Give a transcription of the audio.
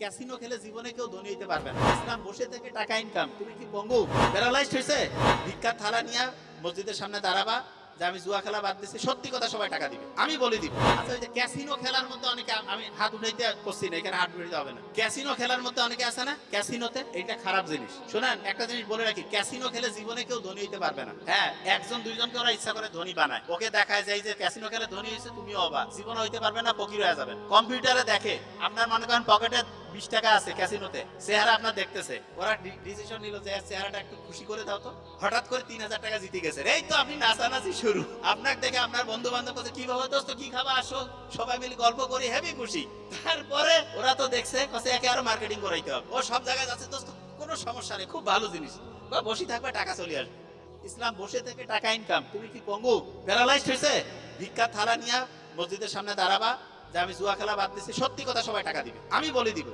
Casino খেলে জীবনে কেউ ধনী হইতে পারবে না। ইসলাম বসে থেকে টাকা ইনকাম। তুমি কি পঙ্গু প্যারালাইজড হয়েছে? ভিক্ষার থালা নিয়ে মসজিদের সামনে দাঁড়াবা যে আমি জুয়া খেলা বাদ দিচ্ছি, সত্যি কথা সবাই টাকা দিবে, আমি বলে দিব। আচ্ছা, ওই যে ক্যাসিনো খেলার মধ্যে অনেকে, আমি হাত উঠাইতে করছি না, এখানে হাত উঠাইতে হবে না। ক্যাসিনো খেলার মধ্যে অনেকে আছে না, ক্যাসিনোতে, এটা খারাপ জিনিস। শোনেন, একটা জিনিস বলে রাখি, ক্যাসিনো খেলে জীবনে কেউ ধনী হইতে পারবে না। হ্যাঁ, একজন দুইজনকে ওরা ইচ্ছা করে ধনী বানায়, ওকে দেখায় যায় যে ক্যাসিনো খেলে ধনী হয়েছে, তুমিও অবাক, জীবনে হইতে পারবে না, ফকির হয়ে যাবেন। কম্পিউটারে দেখে আপনার মনে করেন পকেটে 20 টাকা আছে, ক্যাসিনোতে চেহারা আপনার দেখতেছে, ওরা ডিসিশন নিল যে চেহারাটা একটু খুশি করে দাও তো, হঠাৎ করে 3000 টাকা জিতে গেছে। এই তো আপনি নাচানাচি শুরু। আপনাকে দেখে আপনার বন্ধু বান্ধব বলছে কি বাবা দোস্ত কি খাবা, আসো সবাই মিলে গল্প করি, হেভি খুশি। তারপরে ওরা তো দেখছে কাছে একে আরো মার্কেটিং করাইতে হবে, ও সব জায়গায় যাচ্ছে, দোস্ত কোনো সমস্যা নেই, খুব ভালো জিনিস, বসে থাকবে টাকা চলে আসবে। ইসলাম বসে থেকে টাকা ইনকাম। তুমি কি পঙ্গু প্যারালাইজড হয়েছে? ভিক্ষার থালা নিয়ে মসজিদের সামনে দাঁড়াবা যে আমি জুয়া খেলা বাদ দিচ্ছি, সত্যি কথা সবাই টাকা দিবে, আমি বলে দিব।